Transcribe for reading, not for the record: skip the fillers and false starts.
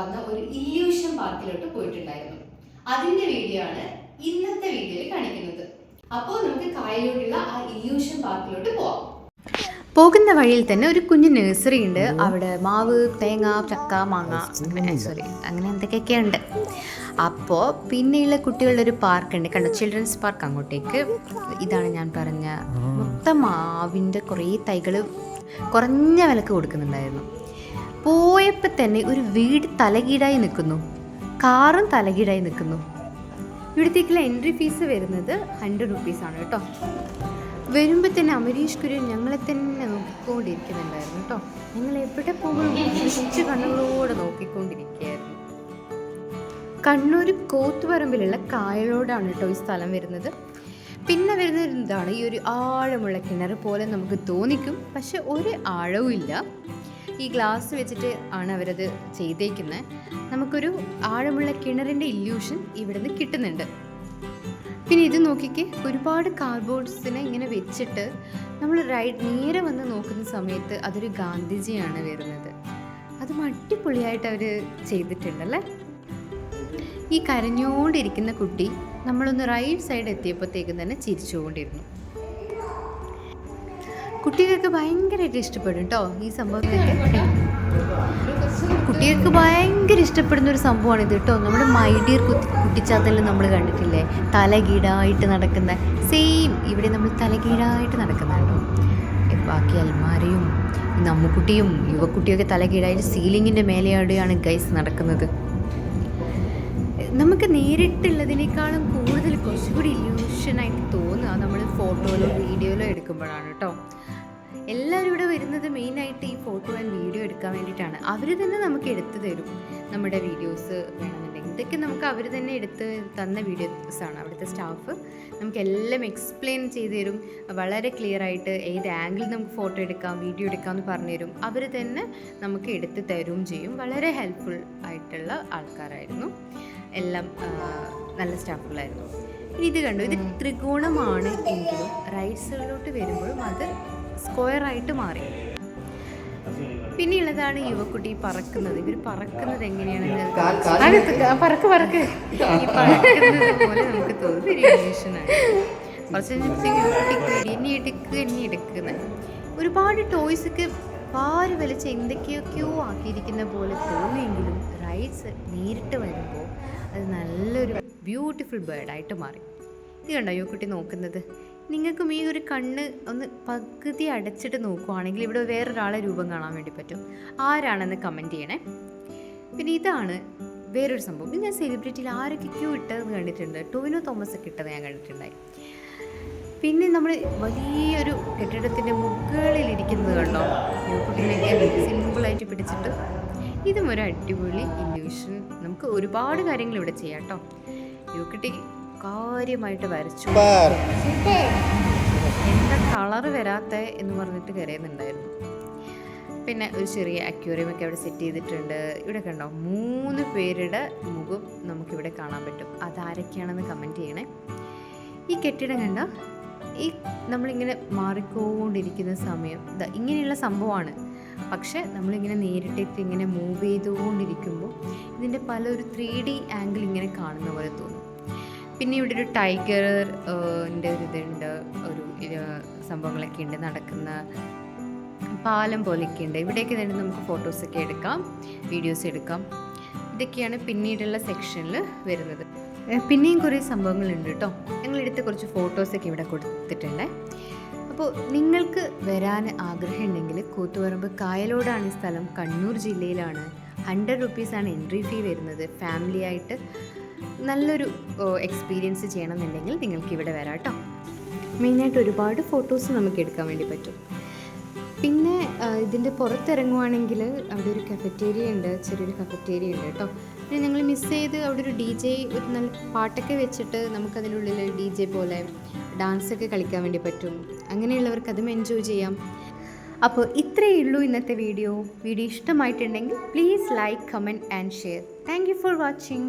വന്ന ഒരു ഇല്യൂഷൻ പാർക്കിലോട്ട് പോയിട്ടുണ്ടായിരുന്നു. അതിന്റെ വീഡിയോ ആണ് ഇന്നത്തെ വീഡിയോയിൽ കാണിക്കുന്നത്. അപ്പോൾ നമുക്ക് കായലോട്ടുള്ള ആ ഇല്യൂഷൻ പാർക്കിലോട്ട് പോവാം. പോകുന്ന വഴിയിൽ തന്നെ ഒരു കുഞ്ഞു നഴ്സറി ഉണ്ട്. അവിടെ മാവ്, തേങ്ങ, ചക്ക, മാങ്ങ, അങ്ങനെ എന്തൊക്കെയൊക്കെ ഉണ്ട്. അപ്പോൾ പിന്നെയുള്ള കുട്ടികളുടെ ഒരു പാർക്കുണ്ട്, കണ്ടോ, ചിൽഡ്രൻസ് പാർക്ക്. അങ്ങോട്ടേക്ക് ഇതാണ് ഞാൻ പറഞ്ഞ മൊത്തം മാവിൻ്റെ കുറേ തൈകൾ കുറഞ്ഞ വിലക്ക് കൊടുക്കുന്നുണ്ടായിരുന്നു. പോയപ്പോൾ തന്നെ ഒരു വീട് തലകീഴായി നിൽക്കുന്നു, കാറും തലകീഴായി നിൽക്കുന്നു. ഇവിടത്തേക്കുള്ള എൻട്രി ഫീസ് വരുന്നത് 100 റുപ്പീസാണ് കേട്ടോ. വരുമ്പോൾ തന്നെ അമരീഷ് കുര്യൻ ഞങ്ങളെ തന്നെ നോക്കിക്കൊണ്ടിരിക്കുന്നുണ്ടായിരുന്നു കേട്ടോ. ഞങ്ങൾ എവിടെ പോകുമ്പോഴും കുറച്ച് കണ്ണുകളോടെ നോക്കിക്കൊണ്ടിരിക്കുകയായിരുന്നു. കണ്ണൂർ കോത്തുപറമ്പിലുള്ള കായലോടാണ് കേട്ടോ ഈ സ്ഥലം വരുന്നത്. പിന്നെ വരുന്നത് എന്താണ്, ഈ ഒരു ആഴമുള്ള കിണർ പോലെ നമുക്ക് തോന്നിക്കും, പക്ഷെ ഒരു ആഴവും ഇല്ല. ഈ ഗ്ലാസ് വെച്ചിട്ട് ആണ് അവരത് ചെയ്തേക്കുന്നത്. നമുക്കൊരു ആഴമുള്ള കിണറിൻ്റെ ഇല്യൂഷൻ ഇവിടുന്ന് കിട്ടുന്നുണ്ട്. പിന്നെ ഇത് നോക്കിക്കേ, ഒരുപാട് കാർഡ്ബോർഡ്സിനെ ഇങ്ങനെ വെച്ചിട്ട് നമ്മൾ നേരെ വന്ന് നോക്കുന്ന സമയത്ത് അതൊരു ഗാന്ധിജിയാണ് വരുന്നത്. അതും അടിപൊളിയായിട്ട് അവർ ചെയ്തിട്ടുണ്ടല്ലേ. ഈ കരഞ്ഞുകൊണ്ടിരിക്കുന്ന കുട്ടി നമ്മളൊന്ന് റൈറ്റ് സൈഡ് എത്തിയപ്പോഴത്തേക്കും തന്നെ ചിരിച്ചുകൊണ്ടിരുന്നു. കുട്ടികൾക്ക് ഭയങ്കരമായിട്ട് ഇഷ്ടപ്പെടും കേട്ടോ ഈ സംഭവത്തൊക്കെ. കുട്ടികൾക്ക് ഭയങ്കര ഇഷ്ടപ്പെടുന്ന ഒരു സംഭവമാണ് ഇത് കേട്ടോ. നമ്മുടെ മൈഡിയർ കുട്ടിച്ചാത്തലിൽ നമ്മൾ കണ്ടിട്ടില്ലേ, തലകീഴായിട്ട് നടക്കുന്ന സെയിം ഇവിടെ നമ്മൾ തലകീഴായിട്ട് നടക്കുന്നുണ്ടോ. ബാക്കി അൽമാരയും നമ്മുക്കുട്ടിയും യുവക്കുട്ടിയൊക്കെ തലകീഴായിട്ട് സീലിങ്ങിൻ്റെ മേലെയാടെയാണ് ഗൈസ് നടക്കുന്നത്. നമുക്ക് നേരിട്ടുള്ളതിനേക്കാളും കൂടുതൽ കുറച്ചുകൂടി ഇല്യൂഷനായിട്ട് തോന്നുക നമ്മൾ ഫോട്ടോയിലോ വീഡിയോയിലോ എടുക്കുമ്പോഴാണ് കേട്ടോ. എല്ലാവരും ഇവിടെ വരുന്നത് മെയിനായിട്ട് ഈ ഫോട്ടോ ആൻഡ് വീഡിയോ എടുക്കാൻ വേണ്ടിയിട്ടാണ്. അവർ തന്നെ നമുക്ക് എടുത്തു തരും നമ്മുടെ വീഡിയോസ് വേണമെന്നുണ്ടെങ്കിൽ. ഇതൊക്കെ നമുക്ക് അവർ തന്നെ എടുത്ത് തന്ന വീഡിയോസാണ്. അവിടുത്തെ സ്റ്റാഫ് നമുക്ക് എല്ലാം എക്സ്പ്ലെയിൻ ചെയ്ത് തരും. വളരെ ക്ലിയർ ആയിട്ട് ഏത് ആംഗിൾ നമുക്ക് ഫോട്ടോ എടുക്കാം, വീഡിയോ എടുക്കാം എന്ന് പറഞ്ഞു തരും. അവർ തന്നെ നമുക്ക് എടുത്ത് തരുകയും ചെയ്യും. വളരെ ഹെൽപ്ഫുൾ ആയിട്ടുള്ള ആൾക്കാരായിരുന്നു. എല്ലാം നല്ല സ്റ്റാഫുകളായിരുന്നു. ഇനി ഇത് കണ്ടു, ഇത് ത്രികോണമാണ് എങ്കിലും റൈറ്റ് സൈഡിലോട്ട് വരുമ്പോഴും അത് സ്ക്വയറായിട്ട് മാറി. പിന്നെയുള്ളതാണ് യുവക്കുട്ടി പറക്കുന്നത്. ഇവർ പറക്കുന്നത് എങ്ങനെയാണെന്ന് ഈ പറക്കുന്നത് പോലെ നമുക്ക് തോന്നുന്നത് ഒരു ഇല്യൂഷനാണ്. കുറച്ച് യുവക്കുട്ടിക്ക് എണ്ണി എടുക്കുന്നത് ഒരുപാട് ടോയ്സൊക്കെ വാരി വലിച്ച് എന്തൊക്കെയൊക്കെയോ ആക്കിയിരിക്കുന്ന പോലെ തോന്നിയെങ്കിലും റൈറ്റ്സ് നേരിട്ട് വരുമ്പോൾ അത് നല്ലൊരു ബ്യൂട്ടിഫുൾ ബേർഡായിട്ട് മാറി. ഇത് കണ്ടോ യുവക്കുട്ടി നോക്കുന്നത്. നിങ്ങൾക്കും ഈ ഒരു കണ്ണ് ഒന്ന് പകുതി അടച്ചിട്ട് നോക്കുവാണെങ്കിൽ ഇവിടെ വേറൊരാളെ രൂപം കാണാൻ വേണ്ടി പറ്റും. ആരാണെന്ന് കമൻറ്റ് ചെയ്യണേ. പിന്നെ ഇതാണ് വേറൊരു സംഭവം. ഇത് ഞാൻ സെലിബ്രിറ്റിയിൽ ആരൊക്കെയോ ഇട്ടതെന്ന് കണ്ടിട്ടുണ്ട്. ടോവിനോ തോമസ് ഒക്കെ ഇട്ടത് ഞാൻ കണ്ടിട്ടുണ്ടായി. പിന്നെ നമ്മൾ വലിയൊരു കെട്ടിടത്തിൻ്റെ മുകളിലിരിക്കുന്നത് കണ്ടോ, യുവക്കുട്ടീനെയൊക്കെ സിമ്പിളായിട്ട് പിടിച്ചിട്ട്. ഇതും ഒരു അടിപൊളി ഇല്യൂഷൻ. നമുക്ക് ഒരുപാട് കാര്യങ്ങൾ ഇവിടെ ചെയ്യാം കേട്ടോ. യുവക്കുട്ടി കാര്യമായിട്ട് വരച്ചു. എന്താ കളറ് വരാത്ത എന്ന് പറഞ്ഞിട്ട് കരയുന്നുണ്ടായിരുന്നു. പിന്നെ ഒരു ചെറിയ അക്വേറിയമൊക്കെ അവിടെ സെറ്റ് ചെയ്തിട്ടുണ്ട്. ഇവിടെ കണ്ടോ 3 പേരുടെ മുഖം നമുക്കിവിടെ കാണാൻ പറ്റും. അതാരൊക്കെയാണെന്ന് കമൻറ്റ് ചെയ്യണേ. ഈ കെട്ടിടം കണ്ടോ, ഈ നമ്മളിങ്ങനെ മാറിക്കൊണ്ടിരിക്കുന്ന സമയം ഇങ്ങനെയുള്ള സംഭവമാണ്. പക്ഷെ നമ്മളിങ്ങനെ നേരിട്ടേക്ക് ഇങ്ങനെ മൂവ് ചെയ്തുകൊണ്ടിരിക്കുമ്പോൾ ഇതിൻ്റെ പല ഒരു 3D ആംഗിൾ ഇങ്ങനെ കാണുന്ന പോലെ തോന്നും. പിന്നെ ഇവിടെ ഒരു ടൈഗറിൻ്റെ ഒരു ഇതുണ്ട്, ഒരു സംഭവങ്ങളൊക്കെ ഉണ്ട്, നടക്കുന്ന പാലം പോലെയൊക്കെ ഉണ്ട്. ഇവിടെയൊക്കെ തന്നെ നമുക്ക് ഫോട്ടോസൊക്കെ എടുക്കാം, വീഡിയോസ് എടുക്കാം. ഇതൊക്കെയാണ് പിന്നീടുള്ള സെക്ഷനിൽ വരുന്നത്. പിന്നെയും കുറേ സംഭവങ്ങളുണ്ട് കേട്ടോ. ഞങ്ങളെടുത്ത കുറച്ച് ഫോട്ടോസൊക്കെ ഇവിടെ കൊടുത്തിട്ടുണ്ട്. അപ്പോൾ നിങ്ങൾക്ക് വരാൻ ആഗ്രഹമുണ്ടെങ്കിൽ കൂത്തുപറമ്പ് കായലോടാണ് ഈ സ്ഥലം. കണ്ണൂർ ജില്ലയിലാണ്. 100 റുപ്പീസാണ് എൻട്രി ഫീ വരുന്നത്. ഫാമിലി ആയിട്ട് നല്ലൊരു എക്സ്പീരിയൻസ് ചെയ്യണമെന്നുണ്ടെങ്കിൽ നിങ്ങൾക്ക് ഇവിടെ വരാം കേട്ടോ. മെയിനായിട്ട് ഒരുപാട് ഫോട്ടോസ് നമുക്ക് എടുക്കാൻ വേണ്ടി പറ്റും. പിന്നെ ഇതിൻ്റെ പുറത്തിറങ്ങുവാണെങ്കിൽ അവിടെ ഒരു കഫറ്റേരിയ ഉണ്ട്, ചെറിയൊരു കഫറ്റേരിയ ഉണ്ട് കേട്ടോ. പിന്നെ ഞങ്ങൾ മിസ് ചെയ്ത് അവിടെ ഒരു DJ ഒരു നല്ല പാട്ടൊക്കെ വെച്ചിട്ട് നമുക്കതിനുള്ളിൽ DJ പോലെ ഡാൻസൊക്കെ കളിക്കാൻ വേണ്ടി പറ്റും. അങ്ങനെയുള്ളവർക്ക് അതും എൻജോയ് ചെയ്യാം. അപ്പോൾ ഇത്രയേ ഉള്ളൂ ഇന്നത്തെ വീഡിയോ. ഇഷ്ടമായിട്ടുണ്ടെങ്കിൽ please like, comment and share. Thank you for watching.